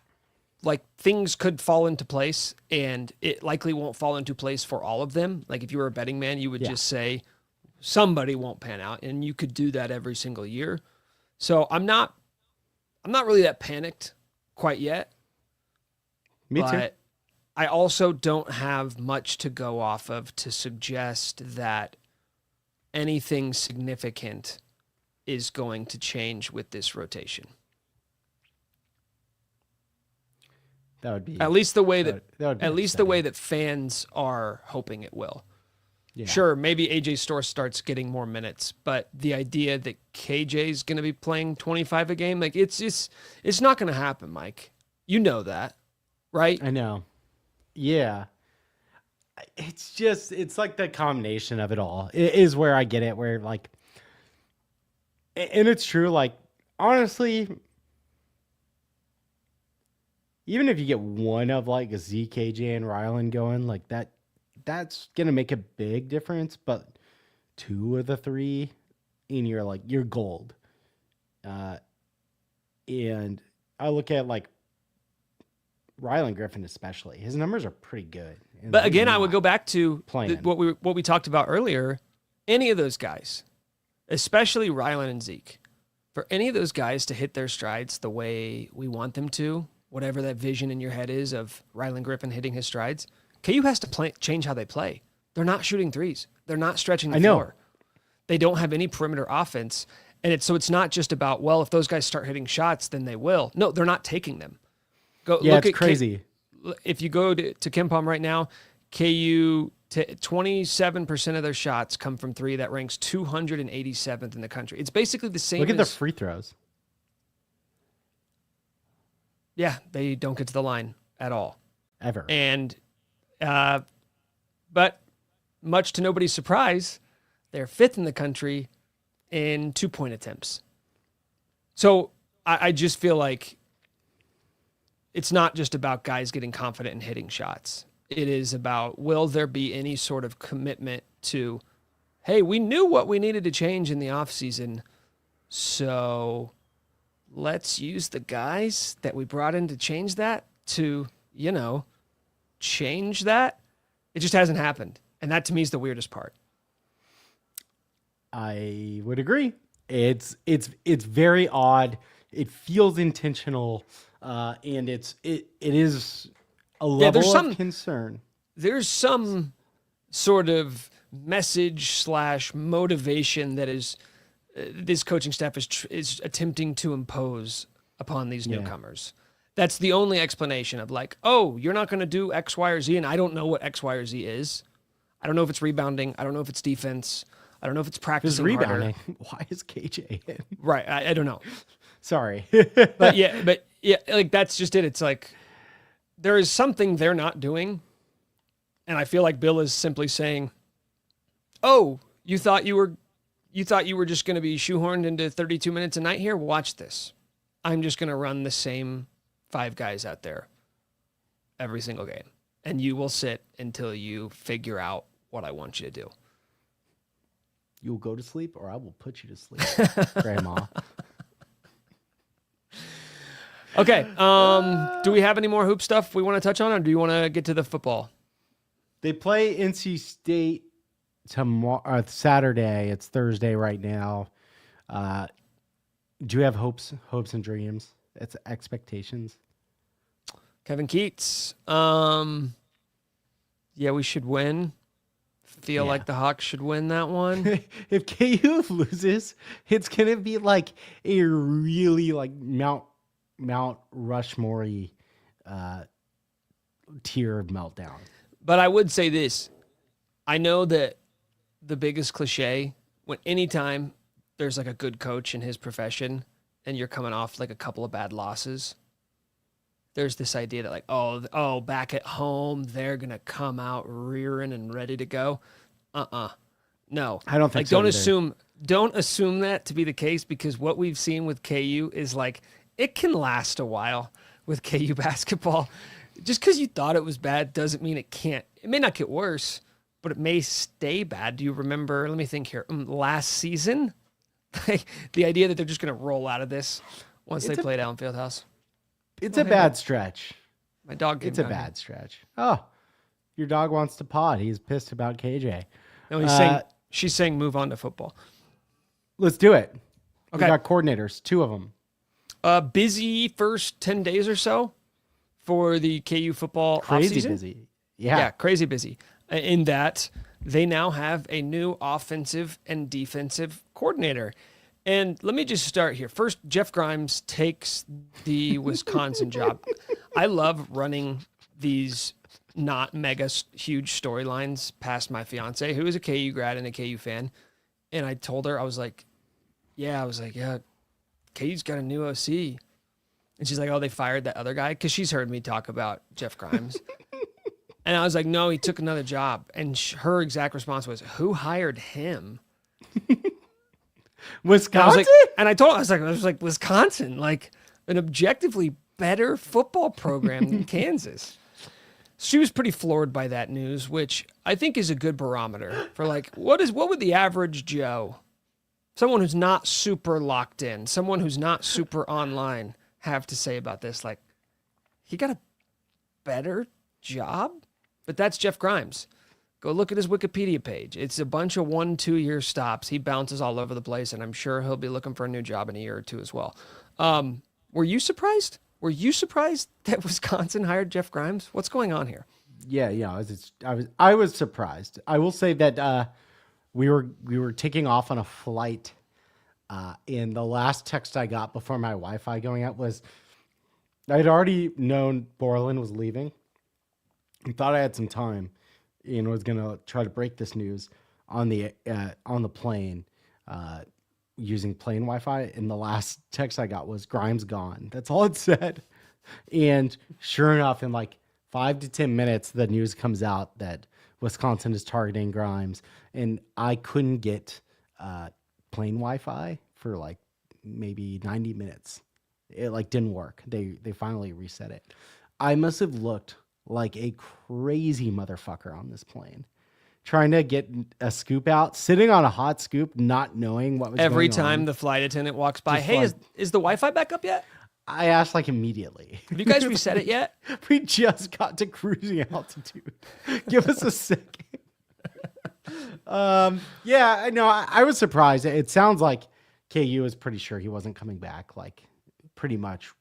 A: like things could fall into place and it likely won't fall into place for all of them. Like if you were a betting man, you would just say somebody won't pan out and you could do that every single year. So I'm not really that panicked quite yet.
B: Me too.
A: But I also don't have much to go off of to suggest that anything significant is going to change with this rotation.
B: That would be
A: At least the way that
B: would be
A: at least the way
B: upsetting.
A: that fans are hoping it will.
B: Yeah.
A: Sure, maybe AJ Storr starts getting more minutes, but the idea that KJ is going to be playing 25 a game, like it's not going to happen, Mike. You know that, right?
B: I know. Yeah. It's like the combination of it all. It is where I get it, where like, and it's true, like, honestly, even if you get one of like a ZKJ and Ryland going, like that's gonna make a big difference. But 2 of the 3, and you're gold. And I look at like Rylan Griffin especially. His numbers are pretty good. And
A: But
B: he's
A: again, I would
B: not
A: go back to
B: playing.
A: what we talked about earlier. Any of those guys, especially Rylan and Zeke, for any of those guys to hit their strides the way we want them to, whatever that vision in your head is of Rylan Griffin hitting his strides, KU has to change how they play. They're not shooting threes. They're not stretching the floor. They don't have any perimeter offense. And it's not just about, well, if those guys start hitting shots, then they will. No, they're not taking them. Look
B: it's crazy.
A: If you go to KenPom right now, KU 27% of their shots come from three. That ranks 287th in the country. It's basically the same.
B: Look at the free throws.
A: Yeah, they don't get to the line at all.
B: Ever.
A: And, but much to nobody's surprise, they're fifth in the country in 2-point attempts. So I just feel like it's not just about guys getting confident and hitting shots. It is about, will there be any sort of commitment to, hey, we knew what we needed to change in the offseason, so let's use the guys that we brought in to change that to, change that. It just hasn't happened. And that to me is the weirdest part.
B: I would agree. It's very odd. It feels intentional, and it is a level of concern.
A: There's some sort of message / motivation that is this coaching staff is attempting to impose upon these newcomers. That's the only explanation of like, oh, you're not going to do X, Y, or Z, and I don't know what X, Y, or Z is. I don't know if it's rebounding. I don't know if it's defense. I don't know if it's practicing
B: rebounding.
A: harder.
B: Why is KJ in?
A: Right. I don't know.
B: Sorry.
A: but yeah, like that's just it. It's like there is something they're not doing. And I feel like Bill is simply saying, oh, you thought you were just going to be shoehorned into 32 minutes a night here? Watch this. I'm just going to run the same 5 guys out there every single game. And you will sit until you figure out what I want you to do.
B: You will go to sleep or I will put you to sleep, Grandma.
A: Okay. Do we have any more hoop stuff we want to touch on, or do you want to get to the football?
B: They play NC State tomorrow, Saturday. It's Thursday right now. Do you have hopes and dreams? It's expectations.
A: Kevin Keats. Yeah, we should win. Feel like the Hawks should win that one.
B: If KU loses, it's gonna be like a really like Mount Rushmore tier of meltdown.
A: But I would say this. I know that the biggest cliche, when anytime there's like a good coach in his profession and you're coming off like a couple of bad losses, there's this idea that like, oh, back at home, they're going to come out rearing and ready to go. No.
B: I don't think so.
A: Don't assume that to be the case, because what we've seen with KU is like, it can last a while with KU basketball. Just because you thought it was bad doesn't mean it can't. It may not get worse, but it may stay bad. Do you remember, let me think here, last season? The idea that they're just going to roll out of this once they play at Allen Fieldhouse.
B: It's a bad stretch.
A: My dog.
B: It's a bad stretch. Oh, your dog wants to pod. He's pissed about KJ.
A: No, she's saying move on to football.
B: Let's do it.
A: Okay.
B: We got coordinators, 2 of them.
A: Busy first 10 days or so for the KU football
B: Crazy
A: offseason.
B: Busy. Yeah,
A: crazy busy. In that they now have a new offensive and defensive coordinator. And let me just start here. First, Jeff Grimes takes the Wisconsin job. I love running these not mega huge storylines past my fiance, who is a KU grad and a KU fan. And I told her, I was like, KU's got a new OC. And she's like, oh, they fired that other guy? Because she's heard me talk about Jeff Grimes. And I was like, no, he took another job. And her exact response was, who hired him?
B: Wisconsin?
A: I was like, Wisconsin, like an objectively better football program than Kansas. She was pretty floored by that news, which I think is a good barometer for like, what would the average Joe, someone who's not super locked in, someone who's not super online, have to say about this. Like, he got a better job, but that's Jeff Grimes. Go look at his Wikipedia page. It's a bunch of 1-2 year stops. He bounces all over the place, and I'm sure he'll be looking for a new job in a year or two as well. Were you surprised? Were you surprised that Wisconsin hired Jeff Grimes? What's going on here?
B: Yeah. I was surprised. I will say that we were taking off on a flight, and the last text I got before my Wi-Fi going out was I'd already known Borland was leaving. I thought I had some time and was gonna try to break this news on the plane using plane Wi-Fi. And the last text I got was Grimes gone. That's all it said. And sure enough, in like 5 to 10 minutes, the news comes out that Wisconsin is targeting Grimes, and I couldn't get plane Wi-Fi for like maybe 90 minutes. It like didn't work. They finally reset it. I must have looked like a crazy motherfucker on this plane, trying to get a scoop out, sitting on a hot scoop, not knowing what was
A: every
B: going
A: time
B: on.
A: the flight attendant walks by.
B: Just
A: Hey,
B: like-
A: is the Wi-Fi back up yet?
B: I asked like immediately.
A: Have you guys reset it yet?
B: We just got to cruising altitude. Give us a second. Yeah, I know. I was surprised. It sounds like KU was pretty sure he wasn't coming back, like pretty much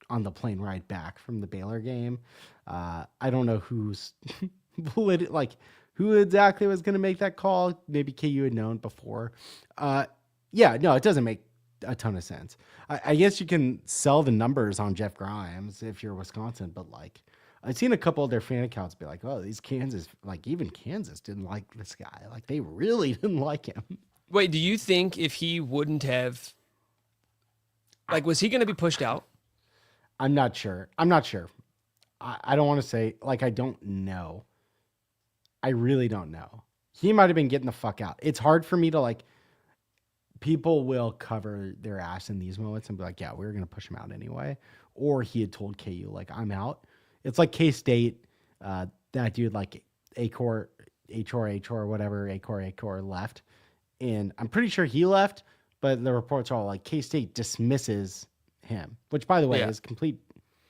B: on the plane ride back from the Baylor game. I don't know who's like who exactly was going to make that call. Maybe KU had known before. Yeah, no, it doesn't make a ton of sense. I guess you can sell the numbers on Jeff Grimes if you're Wisconsin, but like I've seen a couple of their fan accounts be like, oh, these Kansas, like even Kansas didn't like this guy. Like they really didn't like him.
A: Wait, do you think if he wouldn't have, like, was he going to be pushed out?
B: I'm not sure. I don't want to say, like, I don't know. I really don't know. He might have been getting the fuck out. It's hard for me to, like, people will cover their ass in these moments and be like, yeah, we were going to push him out anyway. Or he had told KU, like, I'm out. It's like K-State, that dude, like, Acor, whatever, Acor left. And I'm pretty sure he left, but the reports are all like K-State dismisses him, which, by the way, is complete.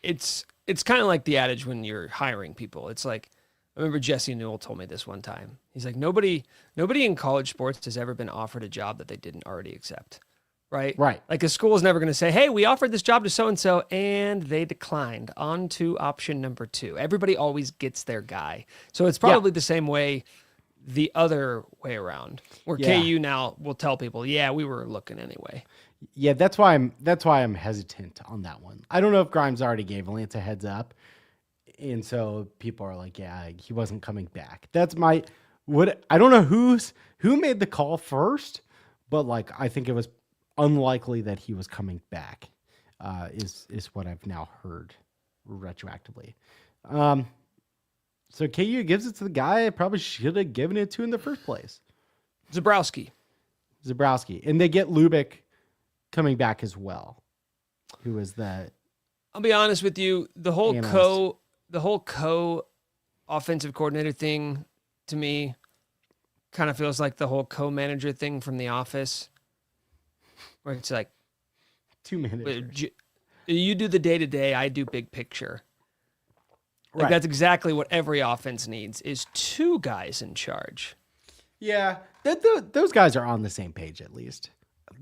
A: It's kind of like the adage when you're hiring people. It's like, I remember Jesse Newell told me this one time. He's like, nobody in college sports has ever been offered a job that they didn't already accept. Right?
B: Right.
A: Like a school is never going to say, hey, we offered this job to so-and-so and they declined. On to option number 2. Everybody always gets their guy. So it's probably the same way the other way around, where KU now will tell people, yeah, we were looking anyway.
B: Yeah, that's why I'm hesitant on that one. I don't know if Grimes already gave Lance a heads up, and so people are like, yeah, he wasn't coming back. That's I don't know who made the call first, but like I think it was unlikely that he was coming back. Is what I've now heard retroactively. So KU gives it to the guy I probably should have given it to in the first place.
A: Zabrowski.
B: And they get Lubick coming back as well, who is that?
A: I'll be honest with you. The whole offensive coordinator thing to me kind of feels like the whole co-manager thing from The Office, where it's like
B: 2 minutes.
A: You do the day-to-day, I do big picture. Like
B: Right.
A: That's exactly what every offense needs, is 2 guys in charge.
B: Yeah, those guys are on the same page at least.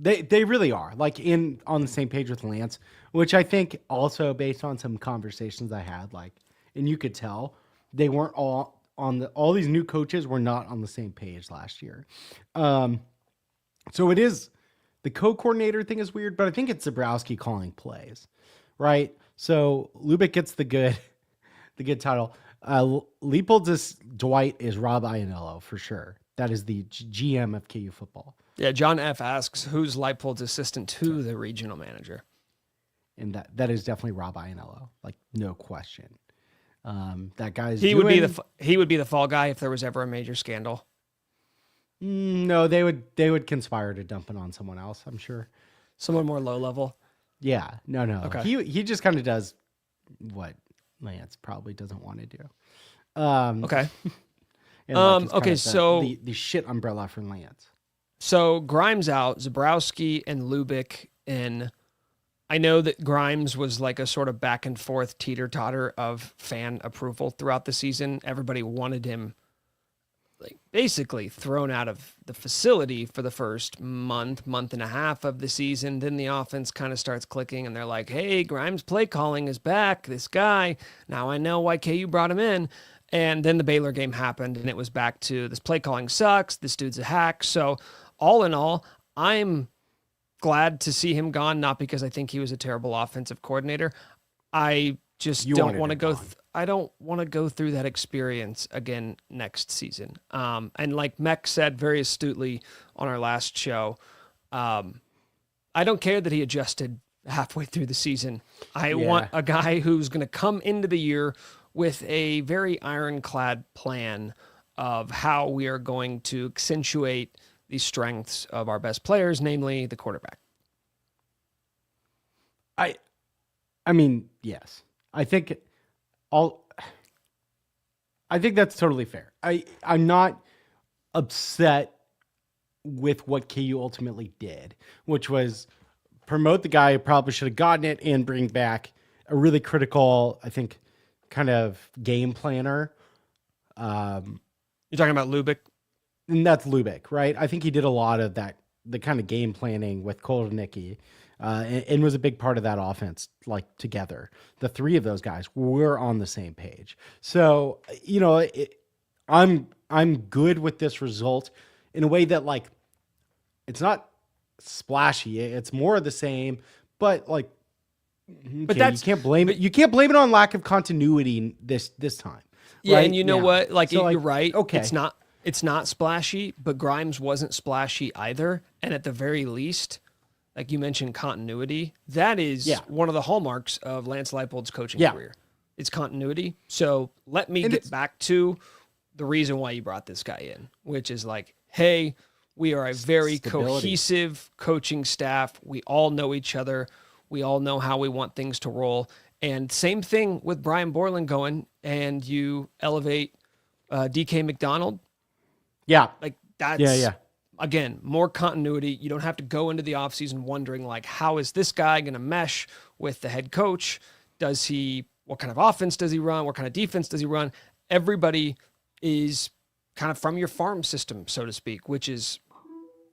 B: They really are, like on the same page with Lance, which I think also based on some conversations I had, like, and you could tell they weren't all all these new coaches were not on the same page last year. So it is, the co-coordinator thing is weird, but I think it's Zabrowski calling plays, right? So Lubick gets the good title. Leipold's Dwight is Rob Ianello for sure. That is the GM of KU football.
A: Yeah, John F. asks, who's Leipold's assistant to the regional manager?
B: And that is definitely Rob Ianello, like no question. That guy's
A: he would be the fall guy if there was ever a major scandal.
B: No, they would conspire to dump it on someone else, I'm sure.
A: Someone more low level.
B: Yeah, no.
A: Okay.
B: He just kind of does what Lance probably doesn't want to do.
A: Okay.
B: And it's
A: okay,
B: kind of
A: so
B: the shit umbrella for Lance.
A: So Grimes out, Zabrowski and Lubick in. I know that Grimes was like a sort of back and forth teeter-totter of fan approval throughout the season. Everybody wanted him like basically thrown out of the facility for the first month and a half of the season. Then the offense kind of starts clicking and they're like, hey, Grimes play calling is back. This guy, now I know why KU brought him in. And then the Baylor game happened and it was back to this play calling sucks. This dude's a hack. So all in all, I'm glad to see him gone, not because I think he was a terrible offensive coordinator. I just don't want to go. I don't want to go through that experience again next season. And like Mech said very astutely on our last show, I don't care that he adjusted halfway through the season. I want a guy who's going to come into the year with a very ironclad plan of how we are going to accentuate the strengths of our best players, namely the quarterback.
B: I mean, yes. I think that's totally fair. I'm not upset with what KU ultimately did, which was promote the guy who probably should have gotten it and bring back a really critical, I think, kind of game planner.
A: You're talking about Lubick?
B: And that's Lubick, right? I think he did a lot of that, the kind of game planning with Kolodnicki, and was a big part of that offense, like together. The three of those guys were on the same page. So, you know, I'm good with this result in a way that, like, it's not splashy. It's more of the same, but like, okay, but you can't blame it. You can't blame it on lack of continuity this time.
A: Yeah,
B: right?
A: and you know what? Like, so you're right.
B: Okay,
A: it's not splashy, but Grimes wasn't splashy either. And at the very least, like you mentioned, continuity. That is one of the hallmarks of Lance Leipold's coaching career. It's continuity. So let me get back to the reason why you brought this guy in, which is like, hey, we are a very cohesive coaching staff. We all know each other. We all know how we want things to roll. And same thing with Brian Borland going, and you elevate DK McDonald.
B: Yeah.
A: Like that's, again, more continuity. You don't have to go into the offseason wondering, like, how is this guy going to mesh with the head coach? What kind of offense does he run? What kind of defense does he run? Everybody is kind of from your farm system, so to speak, which is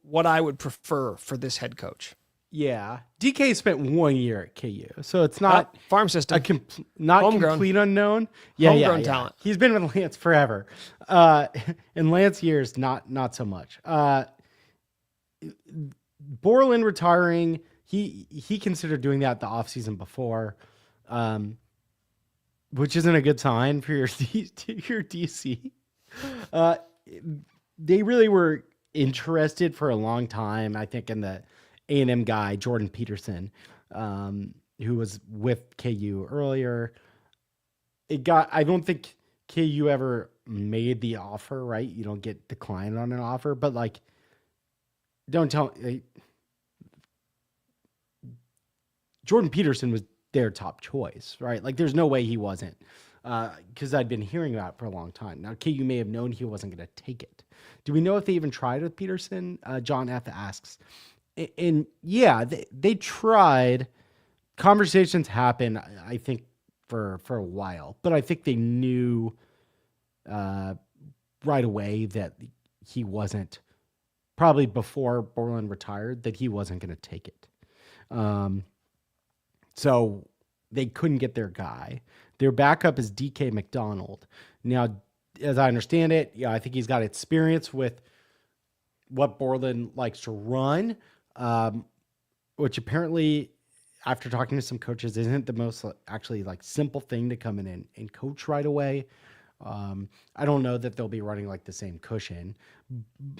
A: what I would prefer for this head coach.
B: Yeah. DK spent 1 year at KU, so it's not
A: farm system,
B: complete unknown.
A: Homegrown talent.
B: He's been with Lance forever. In Lance years, not so much. Borland retiring, he considered doing that the offseason before, which isn't a good sign for your DC. They really were interested for a long time, I think, in the A&M guy, Jordan Peterson, who was with KU earlier. I don't think KU ever made the offer, right? You don't get declined on an offer, but like, Jordan Peterson was their top choice, right? Like, there's no way he wasn't, because I'd been hearing about it for a long time. Now, KU may have known he wasn't going to take it. Do we know if they even tried with Peterson? John F. asks. And yeah, they tried. Conversations happened, I think, for a while, but I think they knew right away that he wasn't, probably before Borland retired, that he wasn't going to take it. So they couldn't get their guy. Their backup is DK McDonald. Now, as I understand it, I think he's got experience with what Borland likes to run, which apparently, after talking to some coaches, isn't the most actually like simple thing to come in and coach right away. I don't know that they'll be running like the same cushion,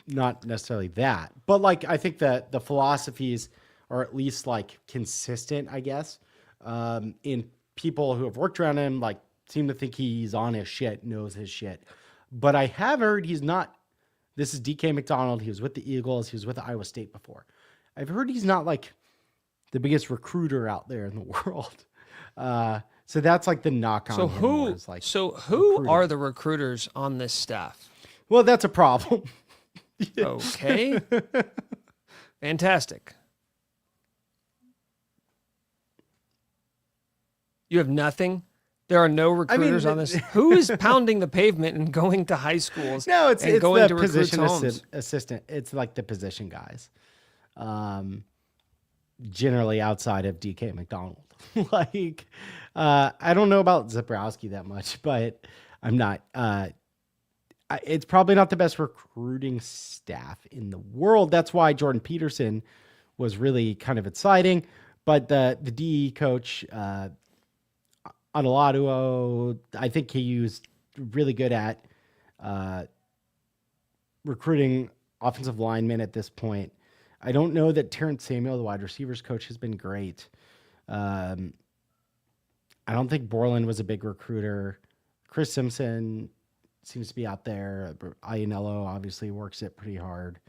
B: not necessarily that, but like, I think that the philosophies are at least like consistent, I guess, in people who have worked around him, like, seem to think he's on his shit, knows his shit. But I have heard he's not. This is DK McDonald. He was with the Eagles. He was with Iowa State before. I've heard he's not like the biggest recruiter out there in the world. So that's like the knock on him.
A: Who are the recruiters on this staff?
B: Well, that's a problem.
A: Okay. Fantastic. You have nothing. There are no recruiters on this. Who is pounding the pavement and going to high schools?
B: No, it's
A: going
B: the
A: to
B: position
A: homes?
B: assistant. It's like the position guys. Generally outside of DK McDonald. Like, I don't know about Zabrowski that much, but I'm not. It's probably not the best recruiting staff in the world. That's why Jordan Peterson was really kind of exciting. But the DE coach, Analaduo, I think he was really good at recruiting offensive linemen at this point. I don't know that Terrence Samuel, the wide receivers coach, has been great. I don't think Borland was a big recruiter. Chris Simpson seems to be out there. Ianello obviously works it pretty hard.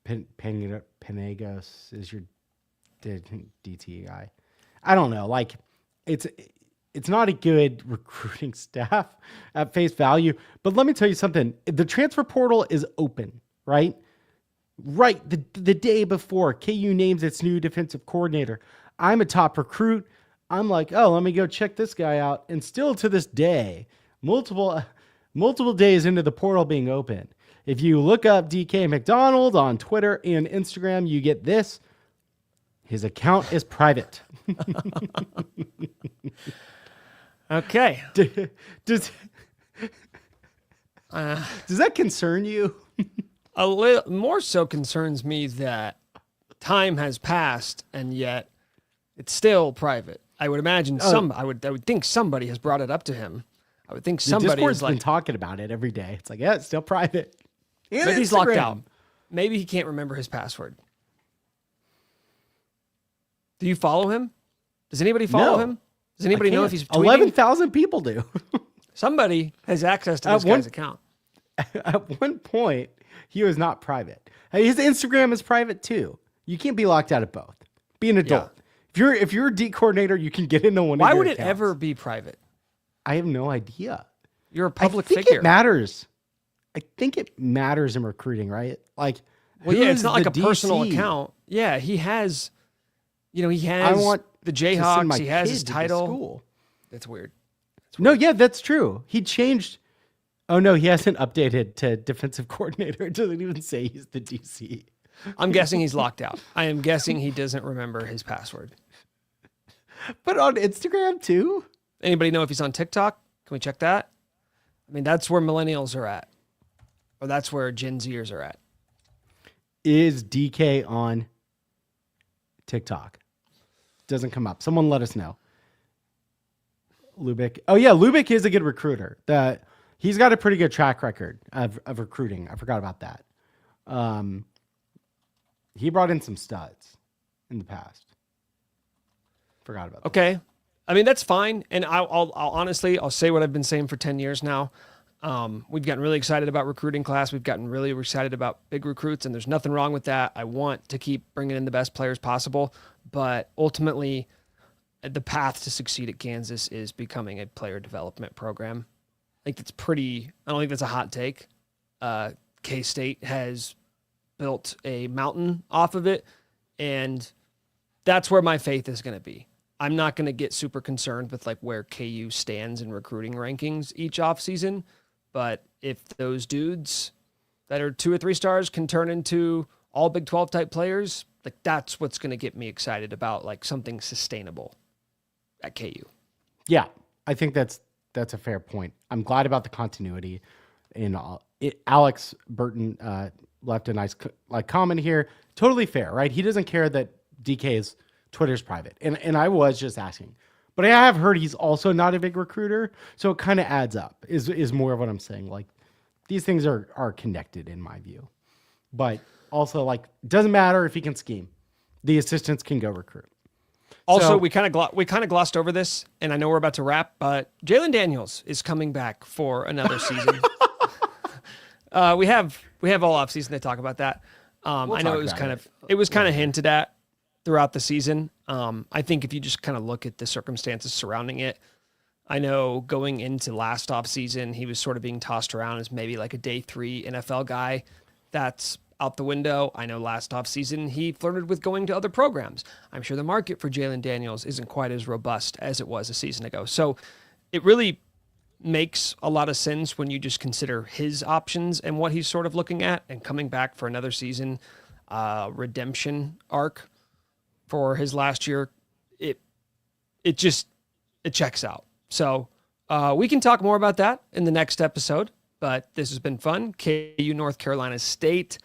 B: Penagos is your DT guy. I don't know. Like, it's not a good recruiting staff at face value. But let me tell you something. The transfer portal is open, right? Right. The day before KU names its new defensive coordinator. I'm a top recruit. I'm like, oh, let me go check this guy out. And still to this day, multiple days into the portal being open, if you look up DK McDonald on Twitter and Instagram, you get this. His account is private.
A: Okay.
B: Does that concern you?
A: A little more so concerns me that time has passed and yet it's still private. I would imagine I would think somebody has brought it up to him. I would think somebody
B: Discord's
A: is like
B: been talking about it every day. It's like, yeah, it's still private. And
A: maybe he's locked
B: Instagram.
A: out. Maybe he can't remember his password. Do you follow him? Does anybody follow
B: No.
A: him? Does anybody know if he's tweeting?
B: 11,000 people do.
A: Somebody has access to this guy's account.
B: At one point, he was not private. His Instagram is private too. You can't be locked out of both. Be an adult. If you're a D coordinator, you can get into one.
A: Why
B: of your
A: would it
B: accounts.
A: ever be private?
B: I have no idea.
A: You're a public
B: I think
A: figure.
B: it matters. I think it matters in recruiting, right? Like,
A: Well, yeah, it's
B: who's
A: not like a
B: the
A: personal
B: DC?
A: account. Yeah, he has. He has
B: I want
A: the
B: to send
A: Jayhawks.
B: my
A: He has
B: kid
A: his
B: to the
A: title.
B: school.
A: That's weird.
B: No, yeah, that's true. He changed. Oh no, he hasn't updated to defensive coordinator. It doesn't even say he's the DC.
A: I'm guessing he's locked out. I am guessing he doesn't remember his password.
B: But on Instagram too?
A: Anybody know if he's on TikTok? Can we check that? I mean, that's where millennials are at. Or that's where Gen Zers are at.
B: Is DK on TikTok? Doesn't come up. Someone let us know. Lubick. Oh yeah, Lubick is a good recruiter. He's got a pretty good track record of recruiting. I forgot about that. He brought in some studs in the past. Forgot about that.
A: Okay. I mean, that's fine. And I'll honestly, I'll say what I've been saying for 10 years now. We've gotten really excited about recruiting class. We've gotten really excited about big recruits, and there's nothing wrong with that. I want to keep bringing in the best players possible. But ultimately, the path to succeed at Kansas is becoming a player development program. I think that's I don't think that's a hot take. K-State has built a mountain off of it, and that's where my faith is going to be. I'm not going to get super concerned with like where KU stands in recruiting rankings each offseason, but if those dudes that are 2 or 3 stars can turn into all Big 12 type players, like that's what's going to get me excited about like something sustainable at KU.
B: Yeah, I think that's a fair point. I'm glad about the continuity. And Alex Burton left a nice comment here. Totally fair, right? He doesn't care that DK's Twitter's private. And I was just asking. But I have heard he's also not a big recruiter. So it kind of adds up, is more of what I'm saying. Like, these things are connected in my view. But also, like, doesn't matter if he can scheme. The assistants can go recruit.
A: Also, we kind of glossed over this, and I know we're about to wrap, but Jalen Daniels is coming back for another season. We have all offseason to talk about that. I know it was kind of hinted at throughout the season. I think if you just kind of look at the circumstances surrounding it, I know going into last offseason, he was sort of being tossed around as maybe like a day 3 NFL guy. That's out the window. I know last offseason he flirted with going to other programs. I'm sure the market for Jalen Daniels isn't quite as robust as it was a season ago. So it really makes a lot of sense when you just consider his options and what he's sort of looking at, and coming back for another season, redemption arc for his last year. It checks out. So we can talk more about that in the next episode, but this has been fun. KU North Carolina State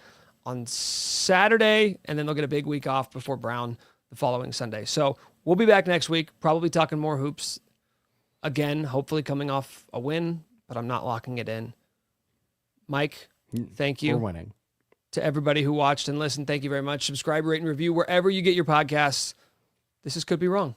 A: on Saturday, and then they'll get a big week off before Brown the following Sunday. So we'll be back next week, probably talking more hoops again, hopefully coming off a win, but I'm not locking it in. Mike, thank you.
B: We're winning.
A: To everybody who watched and listened, thank you very much. Subscribe, rate, and review wherever you get your podcasts. This is Could Be Wrong.